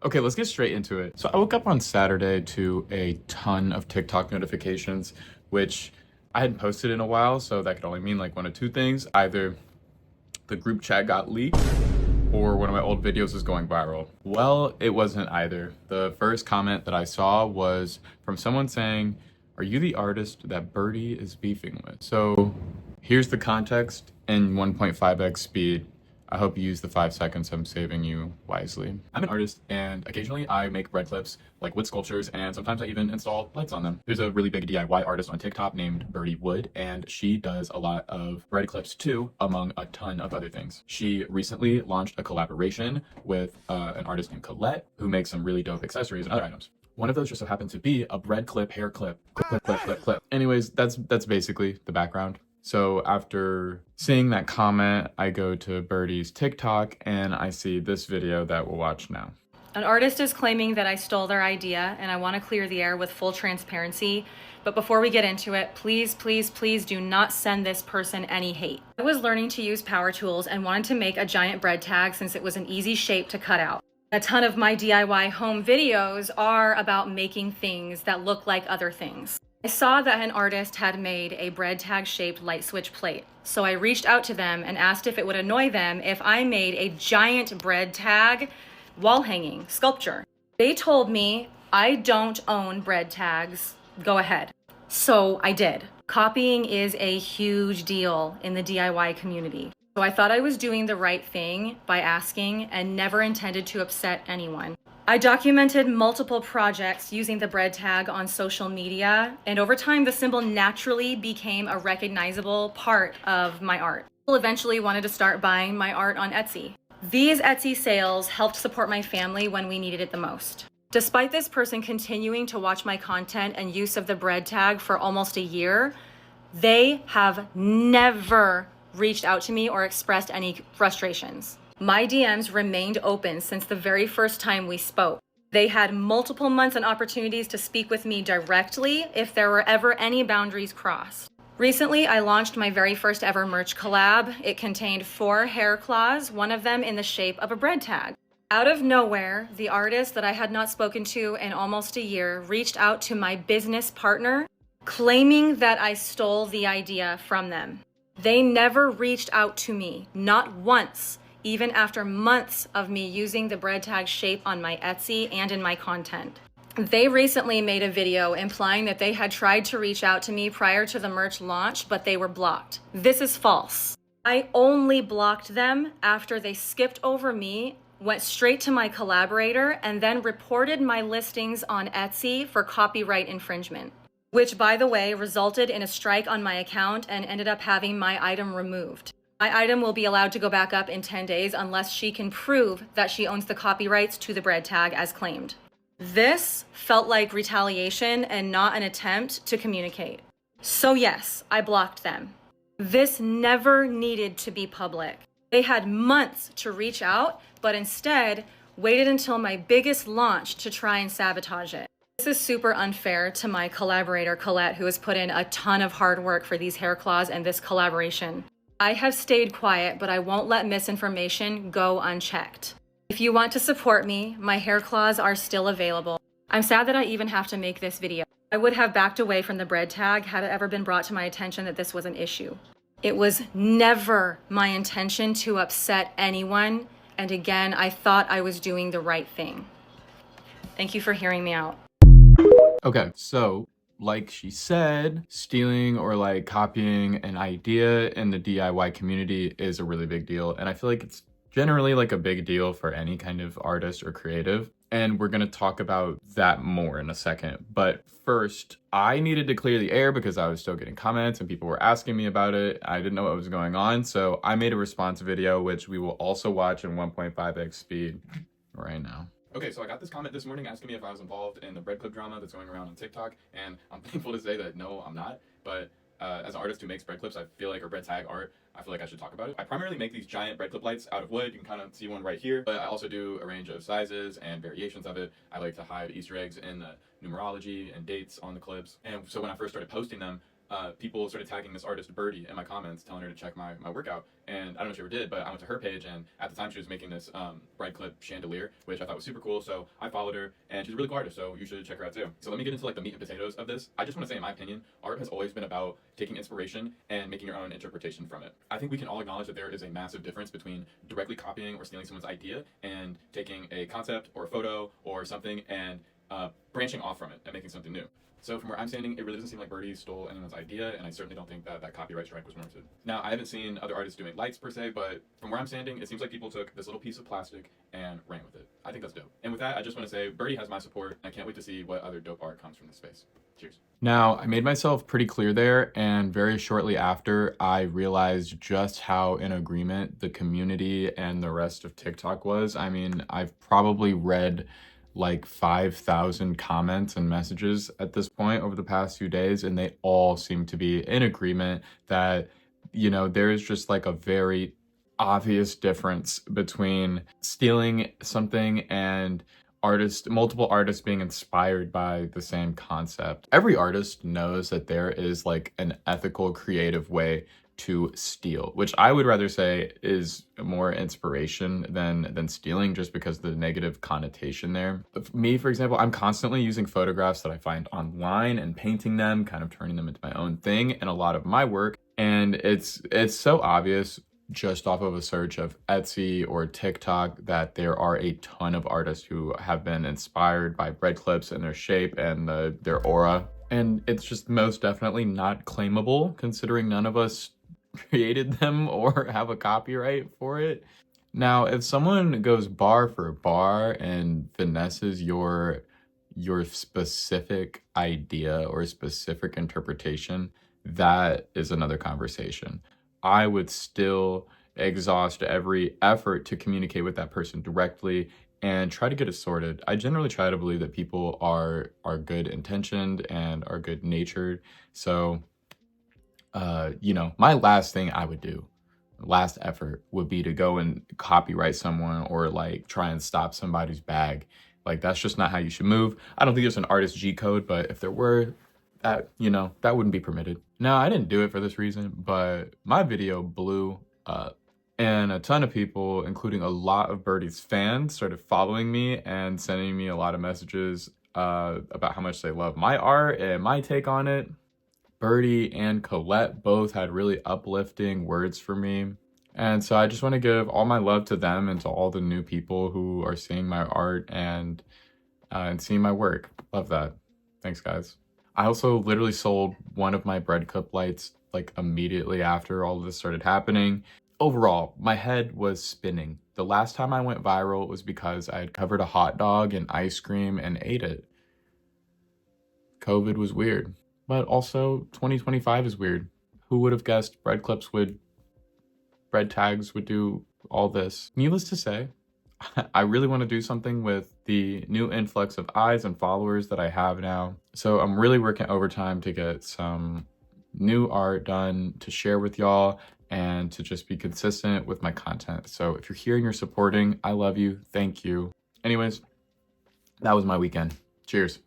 Okay, let's get straight into it. So I woke up on Saturday to a ton of TikTok notifications, which I hadn't posted in a while, so that could only mean like one of two things. Either the group chat got leaked or one of my old videos is going viral. Well, it wasn't either. The first comment that I saw was from someone saying, "Are you the artist that Birdie is beefing with?" So here's the context in 1.5x speed. I hope you use the 5 seconds I'm saving you wisely. I'm an artist and occasionally I make bread clips like wood sculptures, and sometimes I even install lights on them. There's a really big DIY artist on TikTok named Birdie Wood, and she does a lot of bread clips too, among a ton of other things. She recently launched a collaboration with an artist named Colette, who makes some really dope accessories and other items. One of those just so happened to be a bread clip, hair clip, clip. Anyways, that's basically the background. So after seeing that comment, I go to Birdie's TikTok and I see this video that we'll watch now. An artist is claiming that I stole their idea, and I want to clear the air with full transparency. But before we get into it, please do not send this person any hate. I was learning to use power tools and wanted to make a giant bread tag since it was an easy shape to cut out. A ton of my DIY home videos are about making things that look like other things. I saw that an artist had made a bread tag shaped light switch plate. So I reached out to them and asked if it would annoy them if I made a giant bread tag wall hanging sculpture. They told me, "I don't own bread tags. Go ahead." So I did. Copying is a huge deal in the DIY community. So I thought I was doing the right thing by asking and never intended to upset anyone. I documented multiple projects using the bread tag on social media, and over time the symbol naturally became a recognizable part of my art. People eventually wanted to start buying my art on Etsy. These Etsy sales helped support my family when we needed it the most. Despite this person continuing to watch my content and use of the bread tag for almost a year, they have never reached out to me or expressed any frustrations. My DMs remained open since the very first time we spoke. They had multiple months and opportunities to speak with me directly if there were ever any boundaries crossed. Recently, I launched my very first ever merch collab. It contained 4 hair claws, one of them in the shape of a bread tag. Out of nowhere, the artist that I had not spoken to in almost a year reached out to my business partner, claiming that I stole the idea from them. They never reached out to me, not once, even after months of me using the bread tag shape on my Etsy and in my content. They recently made a video implying that they had tried to reach out to me prior to the merch launch, but they were blocked. This is false. I only blocked them after they skipped over me, went straight to my collaborator, and then reported my listings on Etsy for copyright infringement, which, by the way, resulted in a strike on my account and ended up having my item removed. My item will be allowed to go back up in 10 days unless she can prove that she owns the copyrights to the bread tag as claimed. This felt like retaliation and not an attempt to communicate. So yes, I blocked them. This never needed to be public. They had months to reach out, but instead waited until my biggest launch to try and sabotage it. This is super unfair to my collaborator, Colette, who has put in a ton of hard work for these hair claws and this collaboration. I have stayed quiet, but I won't let misinformation go unchecked. If you want to support me, my hair claws are still available. I'm sad that I even have to make this video. I would have backed away from the bread tag had it ever been brought to my attention that this was an issue. It was never my intention to upset anyone, and again, I thought I was doing the right thing. Thank you for hearing me out. Okay, so like she said, stealing or like copying an idea in the DIY community is a really big deal. And I feel like it's generally like a big deal for any kind of artist or creative. And we're gonna talk about that more in a second. But first, I needed to clear the air because I was still getting comments and people were asking me about it. I didn't know what was going on. So I made a response video, which we will also watch in 1.5x speed right now. Okay, so I got this comment this morning asking me if I was involved in the bread clip drama that's going around on TikTok, and I'm thankful to say that no, I'm not. But as an artist who makes bread clips, I feel like, or bread tag art, I feel like I should talk about it. I primarily make these giant bread clip lights out of wood. You can kind of see one right here, but I also do a range of sizes and variations of it. I like to hide Easter eggs in the numerology and dates on the clips. And so when I first started posting them, people started tagging this artist Birdie in my comments, telling her to check my workout. And I don't know if she ever did, but I went to her page, and at the time she was making this bread clip chandelier, which I thought was super cool. So I followed her, and she's a really cool artist, so you should check her out too. So let me get into like the meat and potatoes of this. I just want to say, in my opinion, art has always been about taking inspiration and making your own interpretation from it. I think we can all acknowledge that there is a massive difference between directly copying or stealing someone's idea and taking a concept or a photo or something and branching off from it and making something new. So from where I'm standing, it really doesn't seem like Birdie stole anyone's idea, and I certainly don't think that that copyright strike was warranted. Now, I haven't seen other artists doing lights per se, but from where I'm standing, it seems like people took this little piece of plastic and ran with it. I think that's dope. And with that, I just want to say Birdie has my support, and I can't wait to see what other dope art comes from this space. Cheers. Now, I made myself pretty clear there, and very shortly after, I realized just how in agreement the community and the rest of TikTok was. I mean, I've probably read like 5,000 comments and messages at this point over the past few days, and they all seem to be in agreement that, you know, there is just like a very obvious difference between stealing something and multiple artists being inspired by the same concept. Every artist knows that there is like an ethical, creative way to steal, which I would rather say is more inspiration than stealing, just because of the negative connotation there. Me, for example, I'm constantly using photographs that I find online and painting them, kind of turning them into my own thing in a lot of my work. And it's so obvious just off of a search of Etsy or TikTok that there are a ton of artists who have been inspired by bread clips and their shape and their aura. And it's just most definitely not claimable, considering none of us created them or have a copyright for it. Now, if someone goes bar for bar and finesses your specific idea or specific interpretation, that is another conversation. I would still exhaust every effort to communicate with that person directly and try to get it sorted. I generally try to believe that people are good intentioned and are good natured. So you know, my last thing I would do, last effort, would be to go and copyright someone or like try and stop somebody's bag. Like, that's just not how you should move. I don't think there's an artist G code, but if there were, that, you know, that wouldn't be permitted. Now, I didn't do it for this reason, but my video blew up. And a ton of people, including a lot of Birdie's fans, started following me and sending me a lot of messages about how much they love my art and my take on it. Birdie and Colette both had really uplifting words for me. And so I just want to give all my love to them and to all the new people who are seeing my art and seeing my work. Love that. Thanks, guys. I also literally sold one of my bread cup lights like immediately after all of this started happening. Overall, my head was spinning. The last time I went viral was because I had covered a hot dog in ice cream and ate it. COVID was weird. But also, 2025 is weird. Who would have guessed bread tags would do all this? Needless to say, I really want to do something with the new influx of eyes and followers that I have now. So I'm really working overtime to get some new art done to share with y'all and to just be consistent with my content. So if you're here and you're supporting, I love you. Thank you. Anyways, that was my weekend. Cheers.